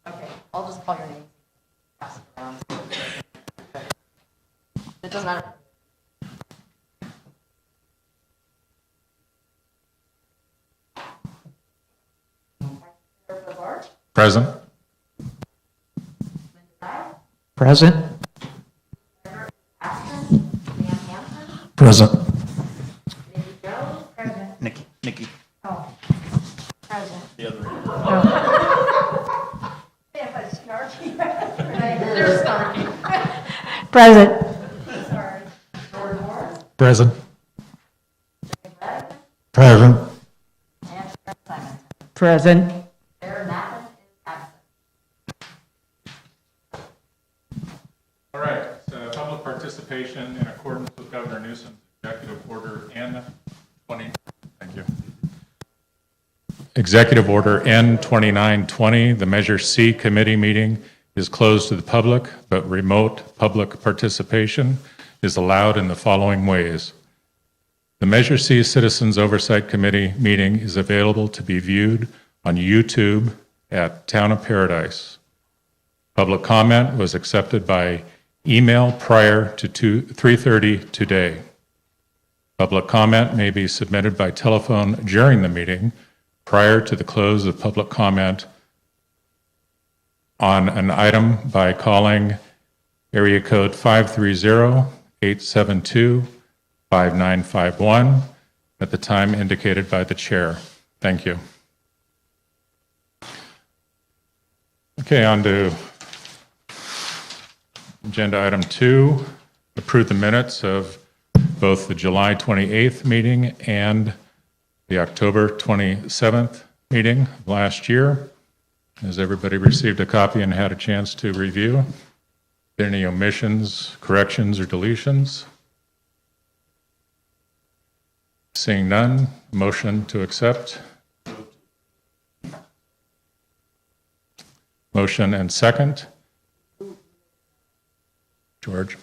Okay, I'll just call your name. Pass it around. It doesn't matter. Present. Present. Present. Nikki. Oh, present. The other. If I snarky. They're snarky. Present. Sorry. George Moore. Present. Red. Present. And Sharon Simon. Present. Sarah Matlin is absent. All right, so public participation in accordance with Governor Newsom's Executive Order N20. Thank you. Executive Order N2920, the Measure C Committee meeting is closed to the public, but remote public participation is allowed in the following ways. The Measure C Citizens Oversight Committee meeting is available to be viewed on YouTube at Town of Paradise. Public comment was accepted by email prior to 3:30 today. Public comment may be submitted by telephone during the meeting prior to the close of public comment on an item by calling area code 530-872-5951 at the time indicated by the chair. Thank you. Okay, on to agenda item 2, approve the minutes of both the July 28th meeting and the October 27th meeting of last year. Has everybody received a copy and had a chance to review? Are there any omissions, corrections, or deletions? Seeing none, motion to accept. Motion and second. George.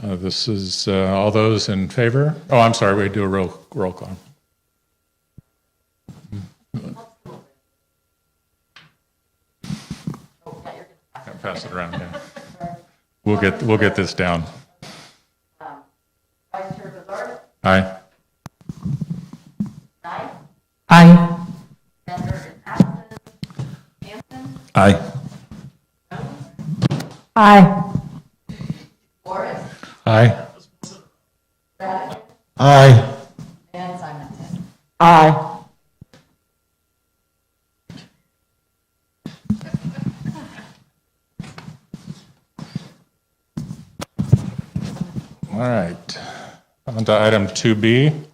This is all those in favor. Oh, I'm sorry, we do a roll call. I'll pass it around. Yeah. We'll get this down. Vice Chair Bizarre. Aye. Nye. Aye. Bender is absent. Hanson. Aye. Jones. Aye. Morris. Aye. Raddick. Aye. And Simonton. Aye. All right. On to item 2B,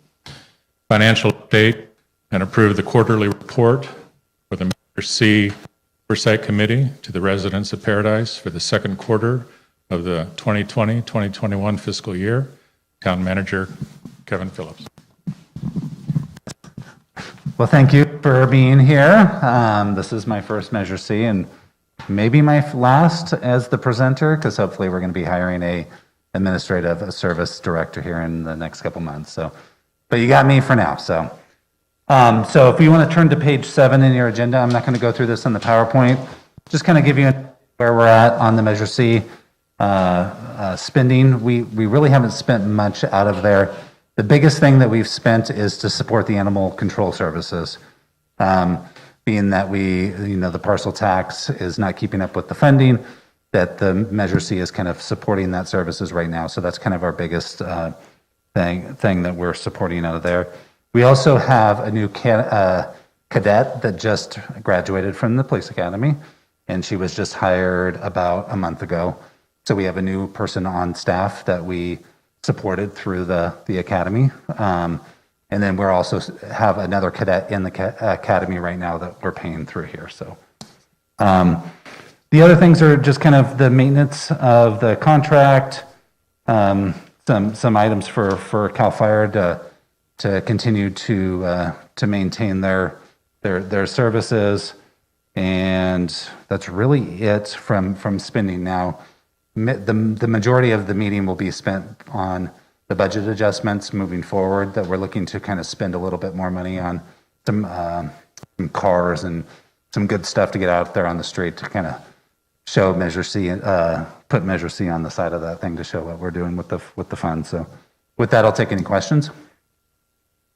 financial update and approve the quarterly report for the Measure C Oversight Committee to the residents of Paradise for the second quarter of the 2020-2021 fiscal year. Town Manager Kevin Phillips. Well, thank you for being here. This is my first Measure C and maybe my last as the presenter, because hopefully we're going to be hiring a administrative service director here in the next couple months. So, but you got me for now. So if you want to turn to page 7 in your agenda, I'm not going to go through this on the PowerPoint. Just kind of give you where we're at on the Measure C spending. We really haven't spent much out of there. The biggest thing that we've spent is to support the animal control services, being that the parcel tax is not keeping up with the funding, that the Measure C is kind of supporting that services right now. So that's kind of our biggest thing that we're supporting out of there. We also have a new cadet that just graduated from the police academy, and she was just hired about a month ago. So we have a new person on staff that we supported through the academy. And then we're also have another cadet in the academy right now that we're paying through here. So the other things are just kind of the maintenance of the contract, some items for CAL FIRE to continue to maintain their services, and that's really it from spending now. The majority of the meeting will be spent on the budget adjustments moving forward, that we're looking to kind of spend a little bit more money on some cars and some good stuff to get out there on the street to kind of show Measure C, put Measure C on the side of that thing to show what we're doing with the fund. So with that, I'll take any questions.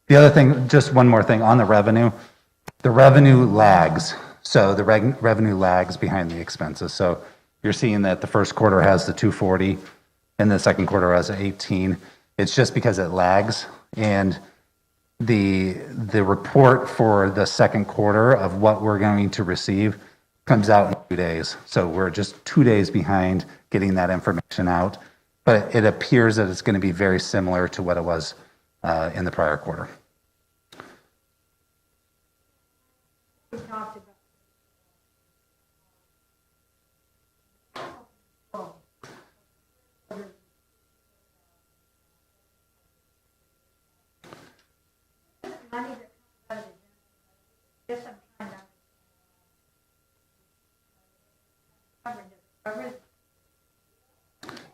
The other thing, just one more thing on the revenue lags. So the revenue lags behind the expenses. So you're seeing that the first quarter has the 240 and the second quarter has 18. It's just because it lags, and the report for the second quarter of what we're going to receive comes out in 2 days. So we're just 2 days behind getting that information out, but it appears that it's going to be very similar to what it was in the prior quarter.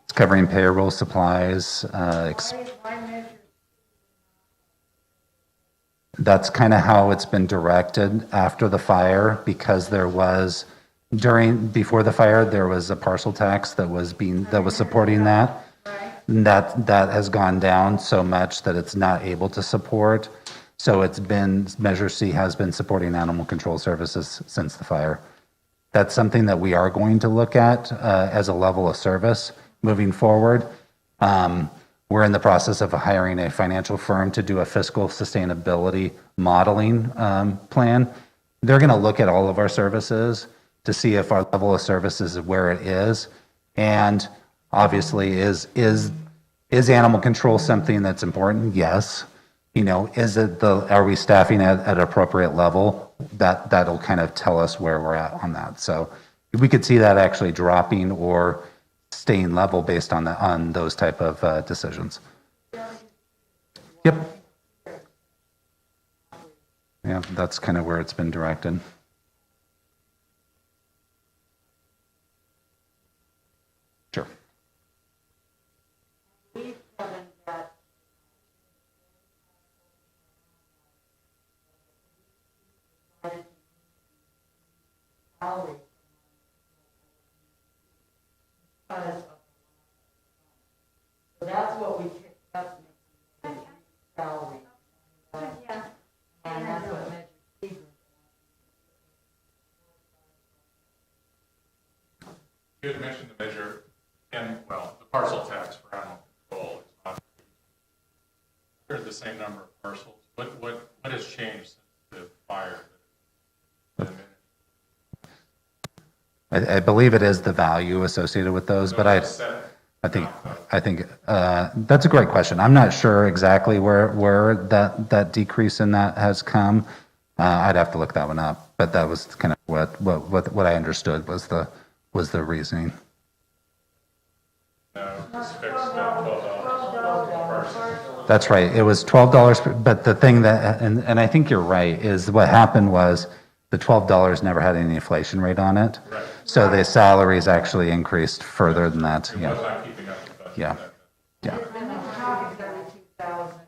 It's covering payroll, supplies. That's kind of how it's been directed after the fire, because there was before the fire there was a parcel tax that was supporting that. That has gone down so much that it's not able to support. So Measure C has been supporting animal control services since the fire. That's something that we are going to look at as a level of service moving forward. We're in the process of hiring a financial firm to do a fiscal sustainability modeling plan. They're going to look at all of our services to see if our level of services is where it is. And obviously, is animal control something that's important? Yes. Are we staffing at an appropriate level? That'll kind of tell us where we're at on that. So we could see that actually dropping or staying level based on those type of decisions. Yep. Yeah, that's kind of where it's been directed. Sure. So that's what we picked up, salary. And that's what Measure C. You had mentioned the measure, the parcel tax for animal control is not. They're the same number of parcels. What has changed since the fire? I believe it is the value associated with those, but I think that's a great question. I'm not sure exactly where that decrease in that has come. I'd have to look that one up, but that was kind of what I understood was the reasoning. No, it's fixed at $12 That's right. It was $12, but the thing that, and I think you're right, is what happened was the $12 never had any inflation rate on it. Right. So the salaries actually increased further than that. It was not keeping up with that. Yeah. Yeah. And the top is 32,000.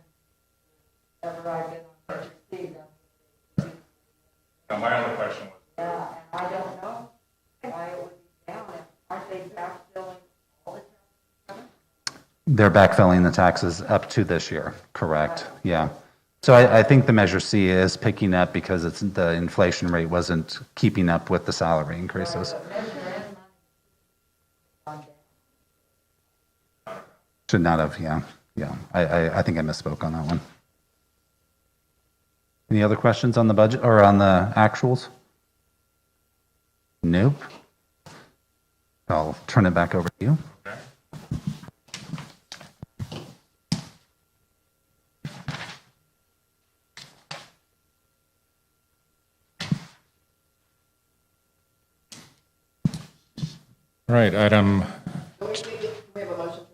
Ever I've been on Measure C. Now, my only question was, Yeah, and I don't know why it would be down. Aren't they backfilling all the time? They're backfilling the taxes up to this year, correct? Yeah. So I think the Measure C is picking up because the inflation rate wasn't keeping up with the salary increases. Should not have, yeah. I think I misspoke on that one. Any other questions on the budget or on the actuals? Nope. I'll turn it back over to you. okay. All right, item, Do we have a motion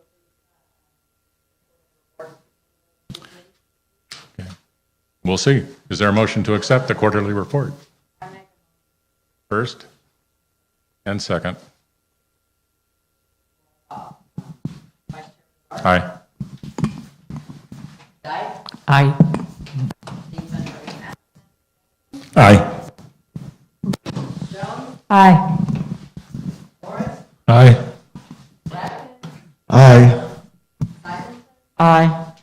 to we'll see. Is there a motion to accept the quarterly report? First and second. Aye. Aye. Aye. Aye. Aye. Aye. Aye.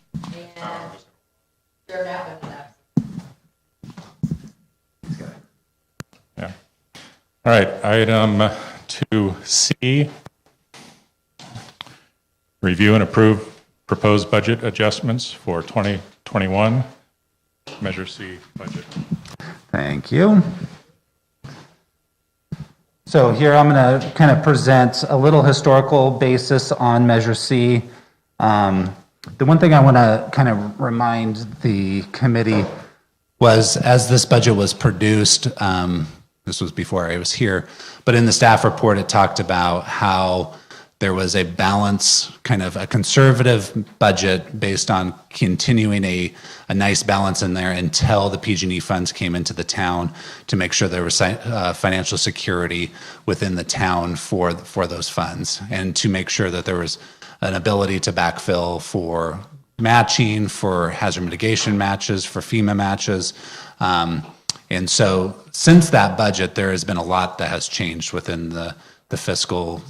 Yeah. All right, item 2C. Review and approve proposed budget adjustments for 2021, Measure C budget. Thank you. So here I'm going to kind of present a little historical basis on Measure C. The one thing I want to kind of remind the committee was, as this budget was produced, this was before I was here, but in the staff report it talked about how there was a balance, kind of a conservative budget based on continuing a nice balance in there until the PG&E funds came into the town to make sure there was financial security within the town for those funds, and to make sure that there was an ability to backfill for matching, for hazard mitigation matches, for FEMA matches. And so since that budget, there has been a lot that has changed within the fiscal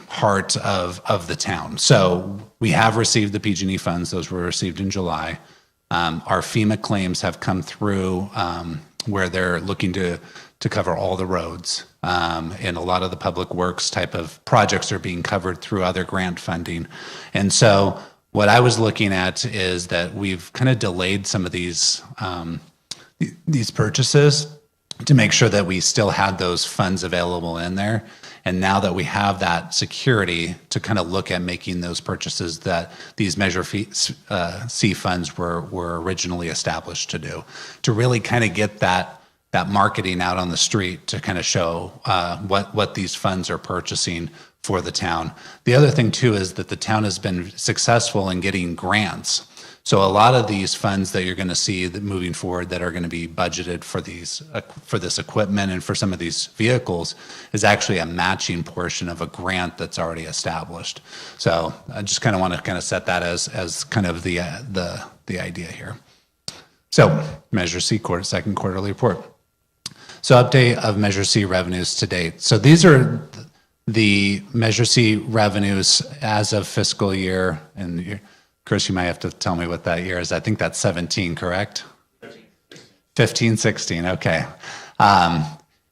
heart of the town. So we have received the PG&E funds; those were received in July. Our FEMA claims have come through, where they're looking to cover all the roads, and a lot of the public works type of projects are being covered through other grant funding. And so what I was looking at is that we've kind of delayed some of these purchases to make sure that we still had those funds available in there. And now that we have that security to kind of look at making those purchases that these Measure C funds were originally established to do, to really kind of get that marketing out on the street to kind of show what these funds are purchasing for the town. The other thing too is that the town has been successful in getting grants. So a lot of these funds that you're going to see that moving forward that are going to be budgeted for this equipment and for some of these vehicles is actually a matching portion of a grant that's already established. So I just kind of want to kind of set that as kind of the idea here. So Measure C second quarterly report. So update of Measure C revenues to date. So these are the Measure C revenues as of fiscal year, and Chris, you might have to tell me what that year is. I think that's 17, correct? 15, 16, okay.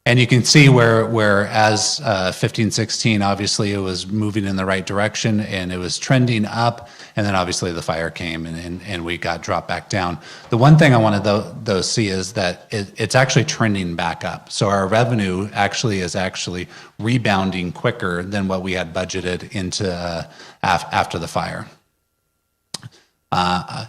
And you can see where as 15, 16, obviously it was moving in the right direction and it was trending up, and then obviously the fire came and we got dropped back down. The one thing I wanted though see is that it's actually trending back up. So our revenue is actually rebounding quicker than what we had budgeted into after the fire.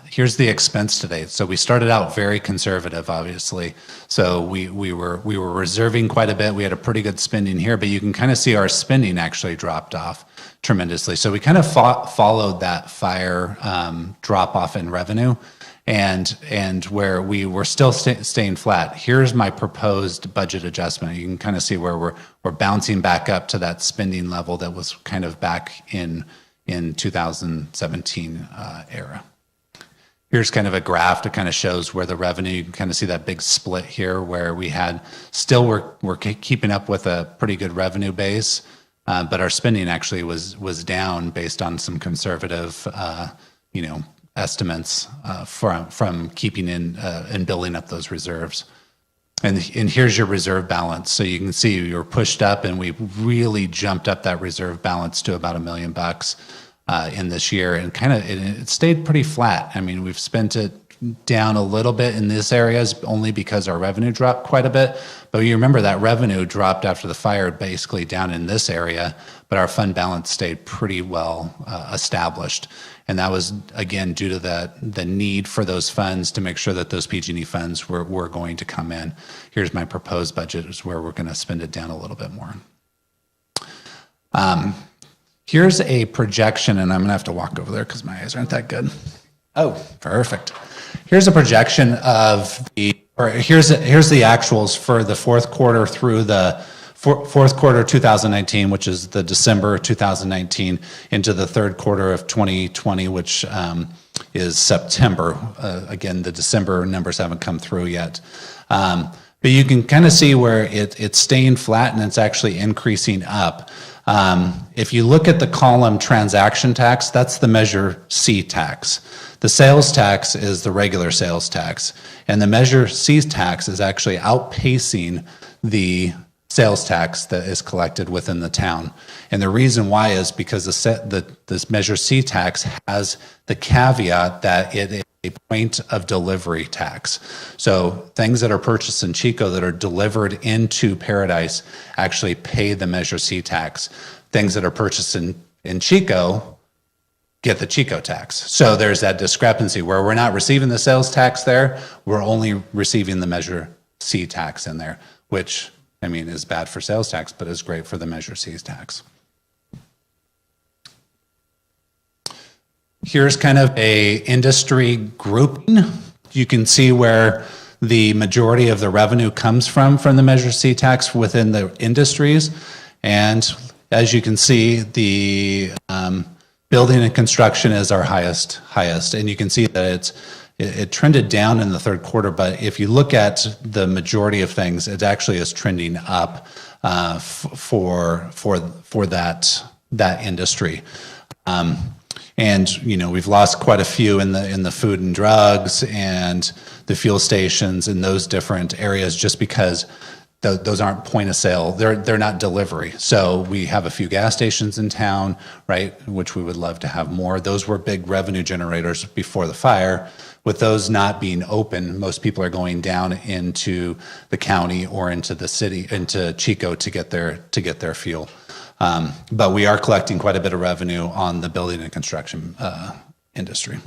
Here's the expense to date. So we started out very conservative, obviously. So we were reserving quite a bit. We had a pretty good spending here, but you can kind of see our spending actually dropped off tremendously. So we kind of followed that fire drop off in revenue, and where we were still staying flat. Here's my proposed budget adjustment. You can kind of see where we're bouncing back up to that spending level that was kind of back in 2017 era. Here's kind of a graph that kind of shows where the revenue, you can kind of see that big split here where we had, still we're keeping up with a pretty good revenue base, but our spending actually was down based on some conservative, estimates from keeping in and building up those reserves. And here's your reserve balance. So you can see you were pushed up and we really jumped up that reserve balance to about $1 million in this year, and kind of it stayed pretty flat. I mean, we've spent it down a little bit in this areas only because our revenue dropped quite a bit. But you remember that revenue dropped after the fire basically down in this area, but our fund balance stayed pretty well established. And that was, again, due to the need for those funds to make sure that those PG&E funds were going to come in. Here's my proposed budget, is where we're going to spend it down a little bit more. Here's a projection, and I'm going to have to walk over there because my eyes aren't that good. Oh, perfect. Here's a projection of here's the actuals for the fourth quarter through the fourth quarter 2019, which is the December 2019, into the third quarter of 2020, which is September. Again, the December numbers haven't come through yet. But you can kind of see where it's staying flat and it's actually increasing up. If you look at the column transaction tax, that's the Measure C tax. The sales tax is the regular sales tax. And the Measure C tax is actually outpacing the sales tax that is collected within the town. And the reason why is because this Measure C tax has the caveat that it is a point of delivery tax. So things that are purchased in Chico that are delivered into Paradise actually pay the Measure C tax. Things that are purchased in Chico get the Chico tax. So there's that discrepancy where we're not receiving the sales tax there, we're only receiving the Measure C tax in there, which, I mean, is bad for sales tax, but is great for the Measure C tax. Here's kind of a industry grouping. You can see where the majority of the revenue comes from the Measure C tax within the industries. And as you can see, the building and construction is our highest. And you can see that it trended down in the third quarter, but if you look at the majority of things, it actually is trending up for that industry. And we've lost quite a few in the food and drugs and the fuel stations and those different areas, just because those aren't point of sale. They're not delivery. So we have a few gas stations in town, right, which we would love to have more. Those were big revenue generators before the fire. With those not being open, most people are going down into the county or into the city, into Chico, to get their fuel. But we are collecting quite a bit of revenue on the building and construction industry.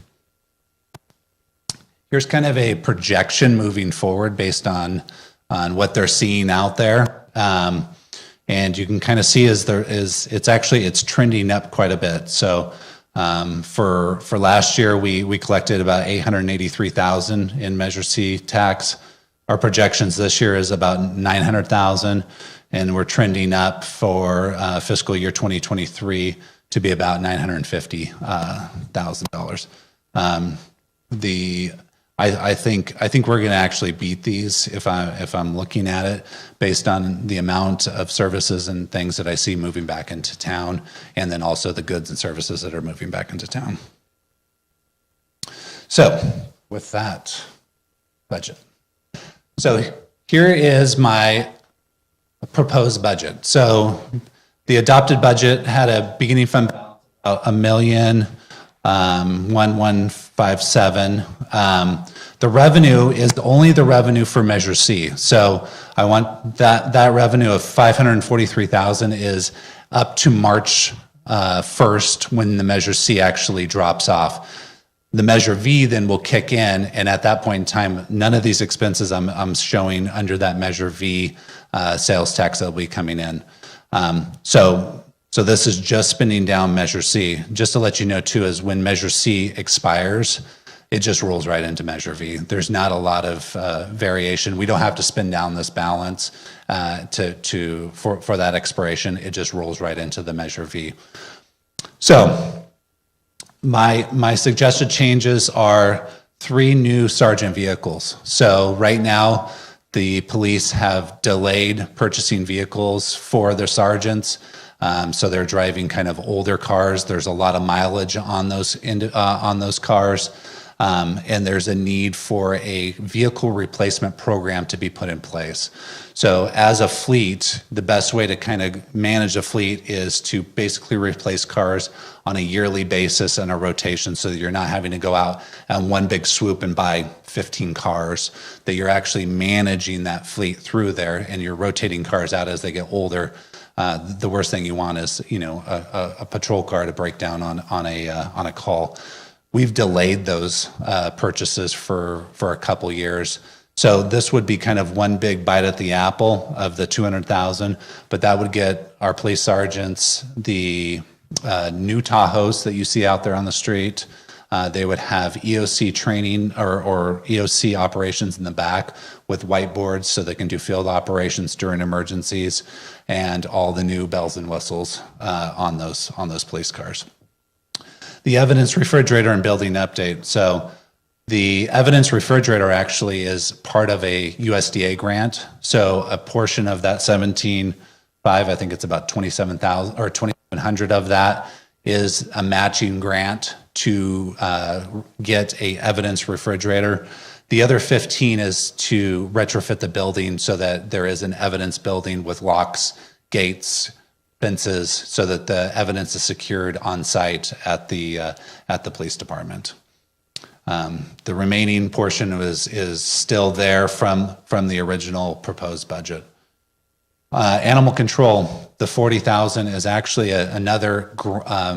Here's kind of a projection moving forward based on what they're seeing out there. And you can kind of see it's trending up quite a bit. So for last year, we collected about $883,000 in Measure C tax. Our projections this year is about $900,000, and we're trending up for fiscal year 2023 to be about $950,000. I think we're going to actually beat these if I'm looking at it based on the amount of services and things that I see moving back into town, and then also the goods and services that are moving back into town. So with that budget. So here is my proposed budget. So the adopted budget had a beginning fund balance of $1,157,000. The revenue is only the revenue for Measure C. So I want that revenue of $543,000 is up to March 1st when the Measure C actually drops off. The Measure V then will kick in, and at that point in time, none of these expenses I'm showing under that Measure V sales tax that will be coming in. So this is just spending down Measure C. Just to let you know too, is when Measure C expires, it just rolls right into Measure V. There's not a lot of variation. We don't have to spend down this balance for that expiration. It just rolls right into the Measure V. So my suggested changes are 3 new sergeant vehicles. So right now, the police have delayed purchasing vehicles for their sergeants. So they're driving kind of older cars. There's a lot of mileage on those cars. And there's a need for a vehicle replacement program to be put in place. So as a fleet, the best way to kind of manage a fleet is to basically replace cars on a yearly basis and a rotation, so that you're not having to go out on one big swoop and buy 15 cars, that you're actually managing that fleet through there, and you're rotating cars out as they get older. The worst thing you want is, a patrol car to break down on a call. We've delayed those purchases for a couple years. So this would be kind of one big bite at the apple of the 200,000, but that would get our police sergeants the new Tahoes that you see out there on the street. They would have EOC training or EOC operations in the back with whiteboards so they can do field operations during emergencies, and all the new bells and whistles on those police cars. The evidence refrigerator and building update. So the evidence refrigerator actually is part of a USDA grant. So a portion of that 17.5, I think it's about 27,000 or 2,700 of that is a matching grant to get a evidence refrigerator. The other 15 is to retrofit the building so that there is an evidence building with locks, gates, fences, so that the evidence is secured on site at the police department. The remaining portion is still there from the original proposed budget. Animal control, the 40,000 is actually another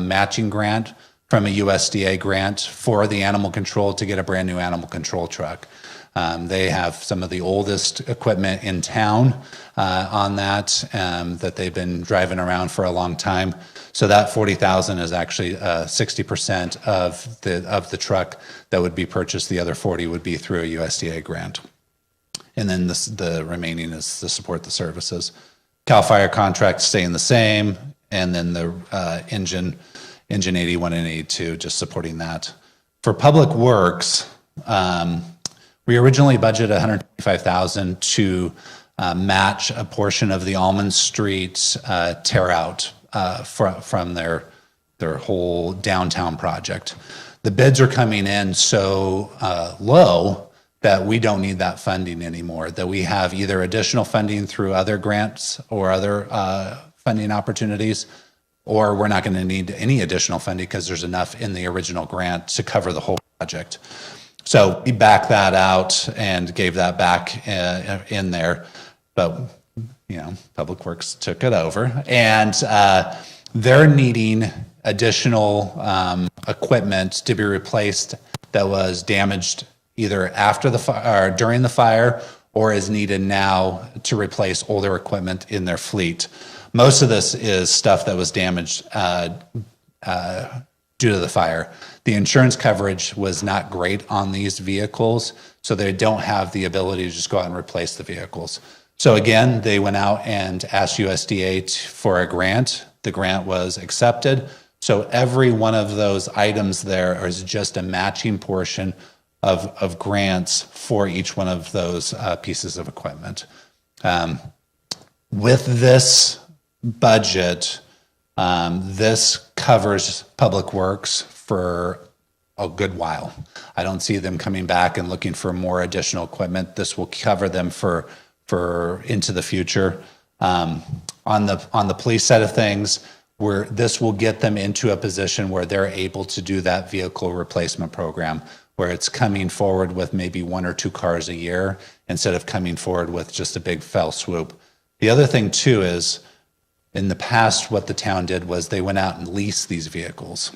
matching grant from a USDA grant for the animal control to get a brand new animal control truck. They have some of the oldest equipment in town on that they've been driving around for a long time. So that 40,000 is actually 60% of the truck that would be purchased. The other 40 would be through a USDA grant. And then the remaining is to support the services. CAL FIRE contract staying the same, and then the engine 81 and 82, just supporting that. For public works, we originally budgeted $125,000 to match a portion of the Almond Street tear out from their whole downtown project. The bids are coming in so low that we don't need that funding anymore, that we have either additional funding through other grants or other funding opportunities, or we're not going to need any additional funding because there's enough in the original grant to cover the whole project. So we backed that out and gave that back in there, but Public Works took it over, and they're needing additional equipment to be replaced that was damaged either after the fire or during the fire, or is needed now to replace older equipment in their fleet. Most of this is stuff that was damaged due to the fire. The insurance coverage was not great on these vehicles, so they don't have the ability to just go out and replace the vehicles. So again, they went out and asked USDA for a grant. The grant was accepted. So every one of those items there is just a matching portion of grants for each one of those pieces of equipment. With this budget, this covers Public Works for a good while. I don't see them coming back and looking for more additional equipment. This will cover them for into the future. On the police side of things, this will get them into a position where they're able to do that vehicle replacement program, where it's coming forward with maybe 1 or 2 cars a year instead of coming forward with just a big fell swoop. The other thing too is, in the past, what the town did was they went out and leased these vehicles.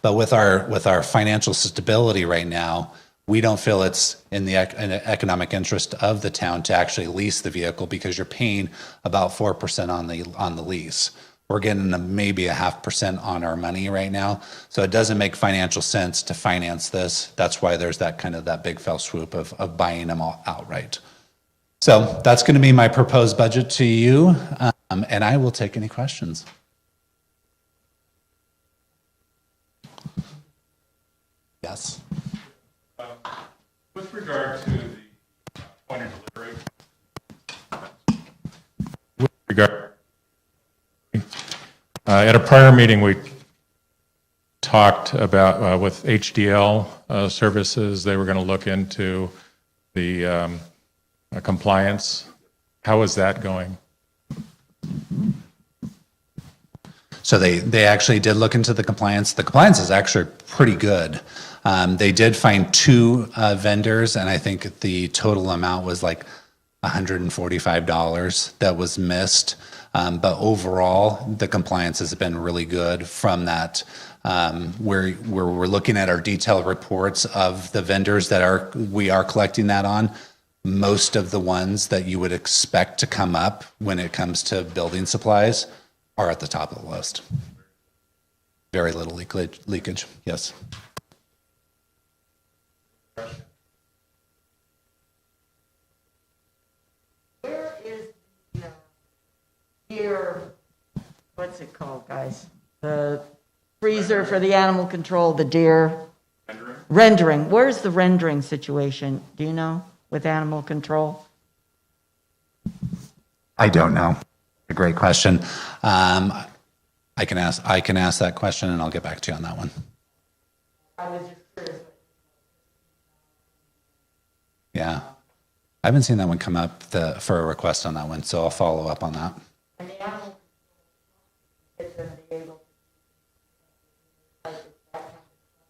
But with our financial stability right now, we don't feel it's in the economic interest of the town to actually lease the vehicle, because you're paying about 4% on the lease. We're getting maybe 0.5% on our money right now. So it doesn't make financial sense to finance this. That's why there's that big fell swoop of buying them all outright. So that's going to be my proposed budget to you, and I will take any questions. Yes. With regard to the point of delivery, at a prior meeting, we talked about with HDL services, they were going to look into the compliance. How is that going? So they actually did look into the compliance. The compliance is actually pretty good. They did find 2 vendors, and I think the total amount was like $145 that was missed. But overall, the compliance has been really good from that, where we're looking at our detailed reports of the vendors that we are collecting that on. Most of the ones that you would expect to come up when it comes to building supplies are at the top of the list. Very little leakage, yes. Where is the deer, what's it called, guys? The freezer for the animal control, the deer? Rendering. Where's the rendering situation? Do you know, with animal control? I don't know. A great question. I can ask that question and I'll get back to you on that one. I was just curious. Yeah. I haven't seen that one come up for a request on that one, so I'll follow up on that. And the animal is going to be able to.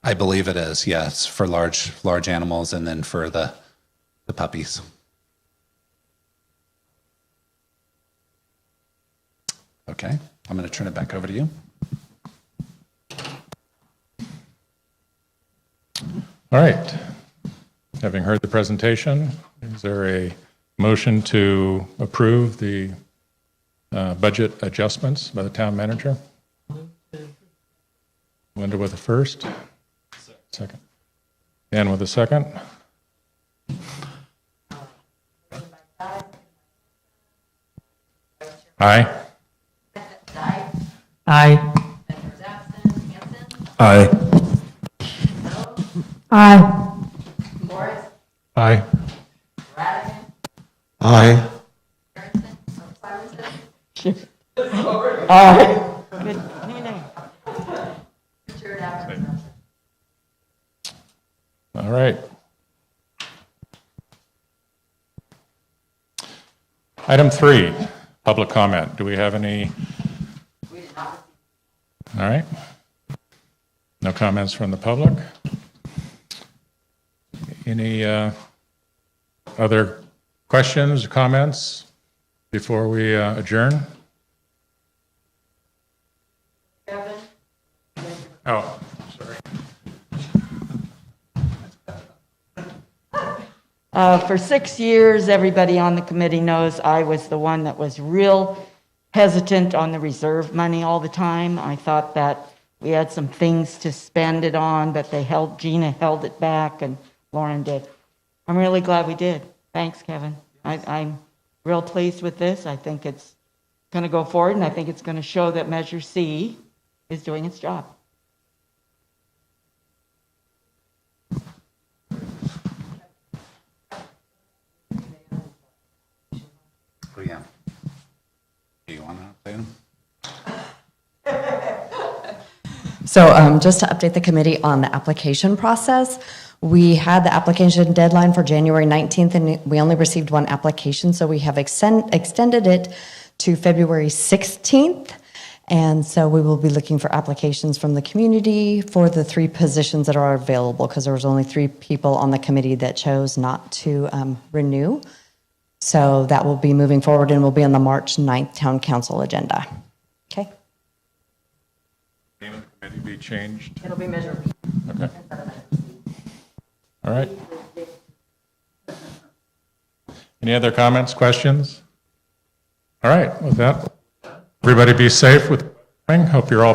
I believe it is, yes, for large animals and then for the puppies. Okay, I'm going to turn it back over to you. All right. Having heard the presentation, is there a motion to approve the budget adjustments by the town manager? Linda with the first? Second. Dan with the second? Aye. Aye. Aye. Aye. Morris, Aye. Radigan, Aye. Simonson, Aye. good meeting. Richard Allen. All right. Item 3, public comment. Do we have any? All right. No comments from the public. Any other questions, comments before we adjourn? Kevin, Oh, sorry. For 6 years, everybody on the committee knows I was the one that was real hesitant on the reserve money all the time. I thought that we had some things to spend it on, but Gina held it back and Lauren did. I'm really glad we did. Thanks, Kevin. I'm real pleased with this. I think it's going to go forward, and I think it's going to show that Measure C is doing its job. Oh, yeah. Do you want to update them? So just to update the committee on the application process, we had the application deadline for January 19th, and we only received one application, so we have extended it to February 16th. And so we will be looking for applications from the community for the 3 positions that are available, because there was only 3 people on the committee that chose not to renew. So that will be moving forward and will be on the March 9th Town Council agenda. Okay? Name of the committee be changed? It'll be Measure B. Okay. All right. Any other comments, questions? All right, with that, everybody be safe with, hope you're all